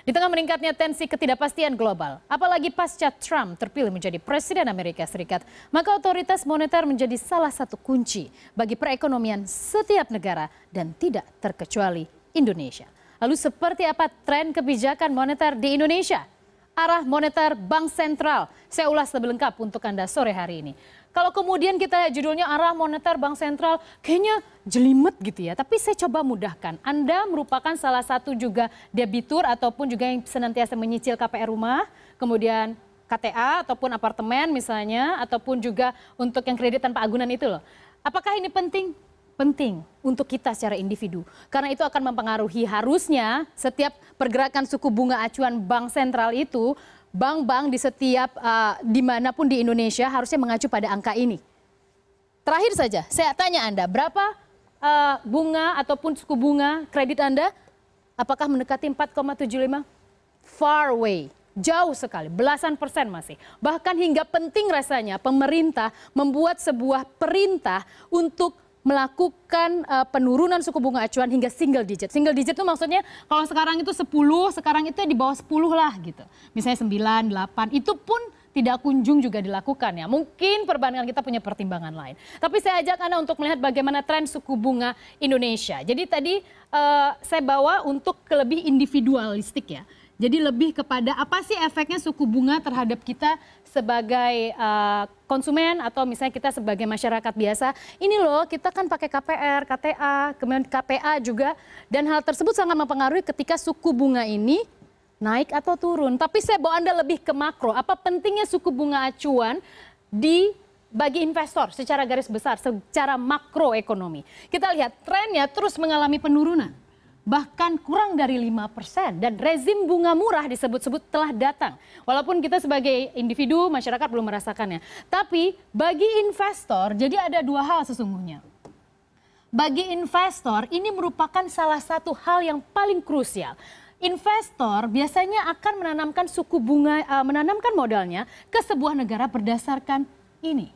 Di tengah meningkatnya tensi ketidakpastian global, apalagi pasca Trump terpilih menjadi Presiden Amerika Serikat, maka otoritas moneter menjadi salah satu kunci bagi perekonomian setiap negara dan tidak terkecuali Indonesia. Lalu seperti apa tren kebijakan moneter di Indonesia? Arah moneter Bank Sentral. Saya ulas lebih lengkap untuk Anda sore hari ini. Kalau kemudian kita judulnya arah moneter Bank Sentral, kayaknya jelimet gitu ya. Tapi saya coba mudahkan. Anda merupakan salah satu juga debitur ataupun juga yang senantiasa menyicil KPR rumah, kemudian KTA ataupun apartemen misalnya, ataupun juga untuk yang kredit tanpa agunan itu loh. Apakah ini penting? Penting untuk kita secara individu. Karena itu akan mempengaruhi harusnya setiap pergerakan suku bunga acuan Bank Sentral itu, bank-bank di setiap dimanapun di Indonesia harusnya mengacu pada angka ini. Terakhir saja, saya tanya Anda, berapa bunga ataupun suku bunga kredit Anda? Apakah mendekati 4,75? Far away, jauh sekali, belasan persen masih. Bahkan hingga penting rasanya pemerintah membuat sebuah perintah untuk melakukan penurunan suku bunga acuan hingga single digit. Single digit itu maksudnya kalau sekarang itu 10, sekarang itu di bawah 10 lah gitu. Misalnya 9, 8, itu pun tidak kunjung juga dilakukan ya. Mungkin perbankan kita punya pertimbangan lain. Tapi saya ajak Anda untuk melihat bagaimana tren suku bunga Indonesia. Jadi tadi saya bawa untuk ke lebih individualistik ya. Jadi lebih kepada apa sih efeknya suku bunga terhadap kita sebagai konsumen atau misalnya kita sebagai masyarakat biasa. Ini loh kita kan pakai KPR, KTA, kemudian KPA juga. Dan hal tersebut sangat mempengaruhi ketika suku bunga ini naik atau turun. Tapi saya bawa Anda lebih ke makro. Apa pentingnya suku bunga acuan bagi investor secara garis besar, secara makroekonomi. Kita lihat trennya terus mengalami penurunan. Bahkan kurang dari 5% dan rezim bunga murah disebut-sebut telah datang. Walaupun kita sebagai individu, masyarakat belum merasakannya. Tapi bagi investor, jadi ada dua hal sesungguhnya. Bagi investor, ini merupakan salah satu hal yang paling krusial. Investor biasanya akan menanamkan suku bunga, menanamkan modalnya ke sebuah negara berdasarkan ini.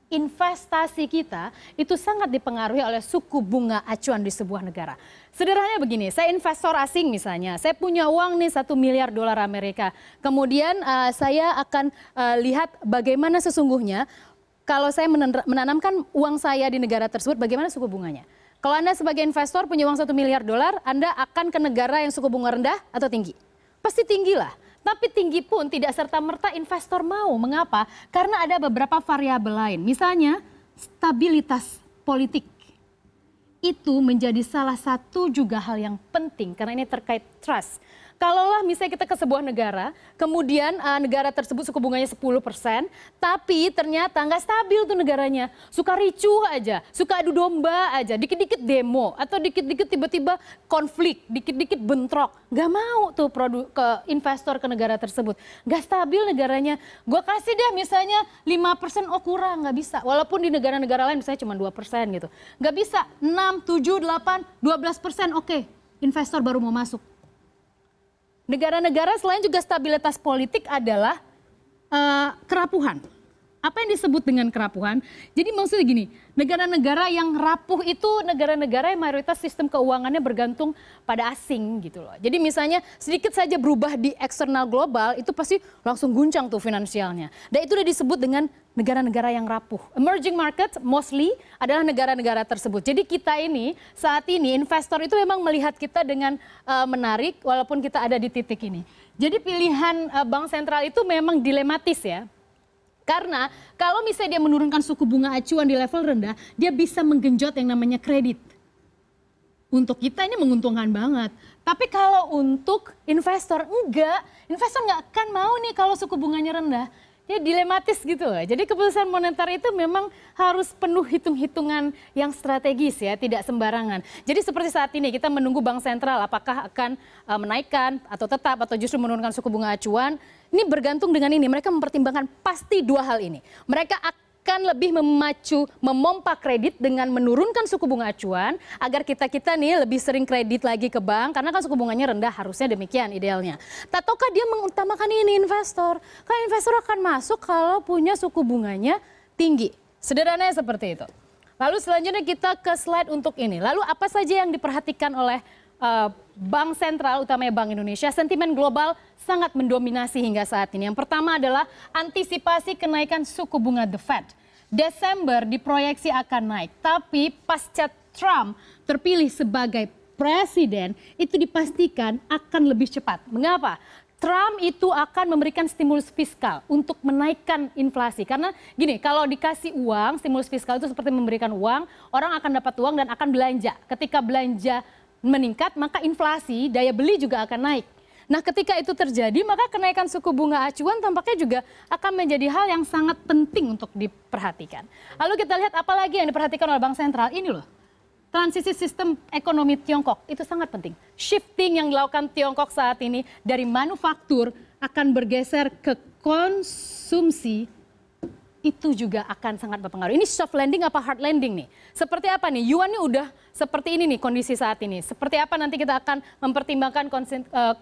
Investasi kita itu sangat dipengaruhi oleh suku bunga acuan di sebuah negara. Sederhananya begini, saya investor asing misalnya, saya punya uang nih 1 miliar dolar Amerika. Kemudian saya akan lihat bagaimana sesungguhnya kalau saya menanamkan uang saya di negara tersebut, bagaimana suku bunganya. Kalau Anda sebagai investor punya uang 1 miliar dolar, Anda akan ke negara yang suku bunga rendah atau tinggi? Pasti tinggi lah. Tapi tinggi pun tidak serta-merta investor mau. Mengapa? Karena ada beberapa variabel lain. Misalnya, stabilitas politik. Itu menjadi salah satu juga hal yang penting. Karena ini terkait trust. Kalaulah misalnya kita ke sebuah negara, kemudian negara tersebut suku bunganya 10%, tapi ternyata nggak stabil tuh negaranya. Suka ricuh aja, suka adu domba aja, dikit-dikit demo, atau dikit-dikit tiba-tiba konflik, dikit-dikit bentrok. Nggak mau tuh ke investor ke negara tersebut. Nggak stabil negaranya. Gue kasih deh misalnya 5%, oh kurang, nggak bisa. Walaupun di negara-negara lain misalnya cuma 2% gitu. Nggak bisa, 6, 7, 8, 12%, oke. Investor baru mau masuk. Negara-negara selain juga stabilitas politik adalah kerapuhan. Apa yang disebut dengan kerapuhan? Jadi maksudnya gini, negara-negara yang rapuh itu negara-negara yang mayoritas sistem keuangannya bergantung pada asing gitu loh. Jadi misalnya sedikit saja berubah di eksternal global itu pasti langsung guncang tuh finansialnya. Dan itu udah disebut dengan negara-negara yang rapuh. Emerging market mostly adalah negara-negara tersebut. Jadi kita ini saat ini investor itu memang melihat kita dengan menarik walaupun kita ada di titik ini. Jadi pilihan bank sentral itu memang dilematis ya. Karena kalau misalnya dia menurunkan suku bunga acuan di level rendah, dia bisa menggenjot yang namanya kredit. Untuk kita ini menguntungkan banget. Tapi kalau untuk investor, enggak. Investor nggak akan mau nih kalau suku bunganya rendah. Ya dilematis gitu loh. Jadi keputusan moneter itu memang harus penuh hitung-hitungan yang strategis ya, tidak sembarangan. Jadi seperti saat ini kita menunggu bank sentral apakah akan menaikkan atau tetap atau justru menurunkan suku bunga acuan. Ini bergantung dengan ini. Mereka mempertimbangkan pasti dua hal ini. Mereka akan lebih memompa kredit dengan menurunkan suku bunga acuan agar kita nih lebih sering kredit lagi ke bank karena kan suku bunganya rendah, harusnya demikian idealnya. Ataukah dia mengutamakan ini investor? Kan investor akan masuk kalau punya suku bunganya tinggi. Sederhananya seperti itu. Lalu selanjutnya kita ke slide untuk ini. Lalu apa saja yang diperhatikan oleh Bank sentral, utamanya Bank Indonesia, sentimen global sangat mendominasi hingga saat ini. Yang pertama adalah antisipasi kenaikan suku bunga The Fed. Desember diproyeksi akan naik, tapi pasca Trump terpilih sebagai presiden, itu dipastikan akan lebih cepat. Mengapa? Trump itu akan memberikan stimulus fiskal untuk menaikkan inflasi. Karena gini, kalau dikasih uang, stimulus fiskal itu seperti memberikan uang, orang akan dapat uang dan akan belanja. Ketika belanja meningkat, maka inflasi, daya beli juga akan naik. Nah, ketika itu terjadi, maka kenaikan suku bunga acuan tampaknya juga akan menjadi hal yang sangat penting untuk diperhatikan. Lalu kita lihat apa lagi yang diperhatikan oleh Bank Sentral. Ini loh, transisi sistem ekonomi Tiongkok itu sangat penting. Shifting yang dilakukan Tiongkok saat ini dari manufaktur akan bergeser ke konsumsi, itu juga akan sangat berpengaruh. Ini soft landing apa hard landing nih? Seperti apa nih? Yuan ini udah seperti ini nih kondisi saat ini. Seperti apa nanti kita akan mempertimbangkan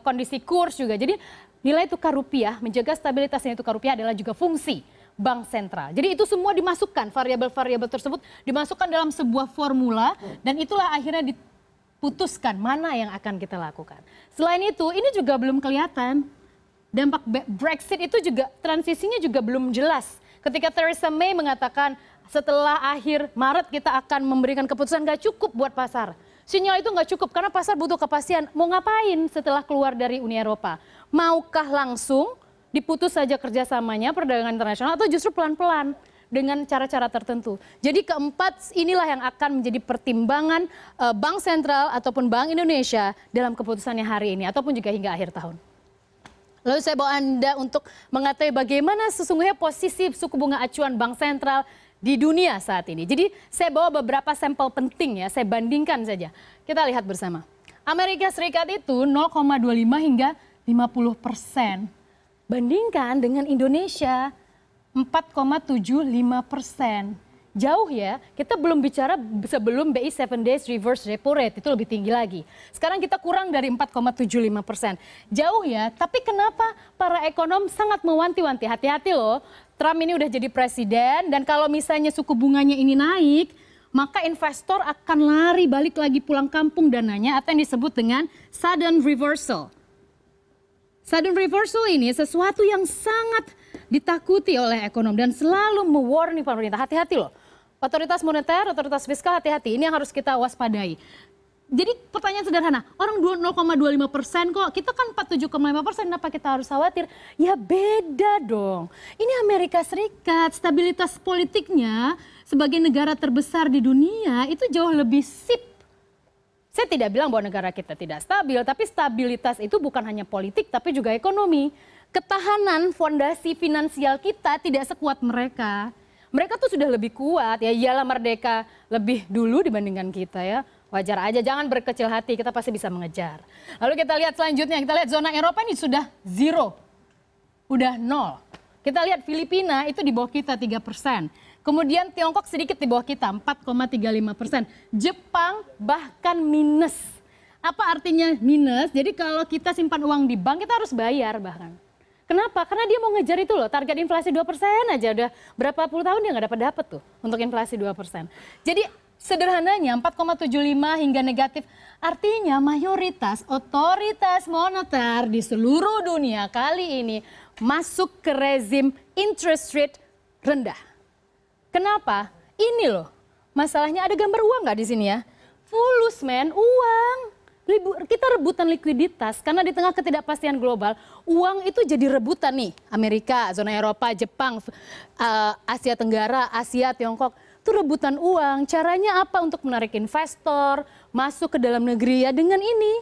kondisi kurs juga. Jadi nilai tukar rupiah, menjaga stabilitas nilai tukar rupiah adalah juga fungsi Bank Sentral. Jadi itu semua dimasukkan, variabel-variabel tersebut dimasukkan dalam sebuah formula dan itulah akhirnya diputuskan mana yang akan kita lakukan. Selain itu, ini juga belum kelihatan. Dampak Brexit itu juga transisinya juga belum jelas. Ketika Theresa May mengatakan setelah akhir Maret kita akan memberikan keputusan, nggak cukup buat pasar. Sinyal itu nggak cukup karena pasar butuh kepastian. Mau ngapain setelah keluar dari Uni Eropa? Maukah langsung diputus saja kerjasamanya perdagangan internasional atau justru pelan-pelan dengan cara-cara tertentu? Jadi keempat inilah yang akan menjadi pertimbangan Bank Sentral ataupun Bank Indonesia dalam keputusannya hari ini ataupun juga hingga akhir tahun. Lalu saya bawa Anda untuk mengetahui bagaimana sesungguhnya posisi suku bunga acuan Bank Sentral di dunia saat ini. Jadi saya bawa beberapa sampel penting ya, saya bandingkan saja. Kita lihat bersama. Amerika Serikat itu 0,25 hingga 50%. Bandingkan dengan Indonesia 4,75%. Jauh ya, kita belum bicara sebelum BI 7 days reverse repo rate, itu lebih tinggi lagi. Sekarang kita kurang dari 4,75%. Jauh ya, tapi kenapa para ekonom sangat mewanti-wanti, hati-hati loh, Trump ini udah jadi presiden dan kalau misalnya suku bunganya ini naik, maka investor akan lari balik lagi pulang kampung dananya atau yang disebut dengan sudden reversal. Sudden reversal ini sesuatu yang sangat ditakuti oleh ekonom dan selalu mewarning pemerintah, hati-hati loh. Otoritas moneter, otoritas fiskal, hati-hati. Ini yang harus kita waspadai. Jadi pertanyaan sederhana, orang 0,25% kok, kita kan 47,5%, kenapa kita harus khawatir? Ya beda dong. Ini Amerika Serikat, stabilitas politiknya sebagai negara terbesar di dunia itu jauh lebih sip. Saya tidak bilang bahwa negara kita tidak stabil, tapi stabilitas itu bukan hanya politik, tapi juga ekonomi. Ketahanan fondasi finansial kita tidak sekuat mereka. Mereka tuh sudah lebih kuat, ya iyalah merdeka lebih dulu dibandingkan kita ya. Wajar aja, jangan berkecil hati, kita pasti bisa mengejar. Lalu kita lihat selanjutnya, kita lihat zona Eropa ini sudah zero. Udah nol. Kita lihat Filipina itu di bawah kita 3%. Kemudian Tiongkok sedikit di bawah kita 4,35%. Jepang bahkan minus. Apa artinya minus? Jadi kalau kita simpan uang di bank kita harus bayar bahkan. Kenapa? Karena dia mau ngejar itu loh, target inflasi 2% aja udah berapa puluh tahun dia nggak dapat tuh untuk inflasi 2%. Jadi sederhananya 4,75 hingga negatif. Artinya mayoritas otoritas moneter di seluruh dunia kali ini masuk ke rezim interest rate rendah. Kenapa? Ini loh, masalahnya ada gambar uang nggak di sini ya? Fulus men, uang. Kita rebutan likuiditas karena di tengah ketidakpastian global, uang itu jadi rebutan nih. Amerika, zona Eropa, Jepang, Asia Tenggara, Asia, Tiongkok. Itu rebutan uang. Caranya apa untuk menarik investor masuk ke dalam negeri ya dengan ini.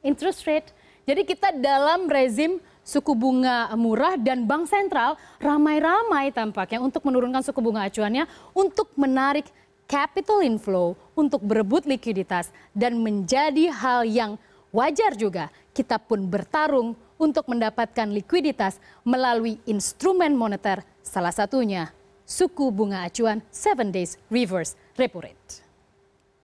Interest rate. Jadi kita dalam rezim suku bunga murah dan Bank Sentral ramai-ramai tampaknya untuk menurunkan suku bunga acuannya untuk menarik capital inflow untuk berebut likuiditas dan menjadi hal yang wajar juga kita pun bertarung untuk mendapatkan likuiditas melalui instrumen moneter salah satunya suku bunga acuan 7 days reverse repo rate.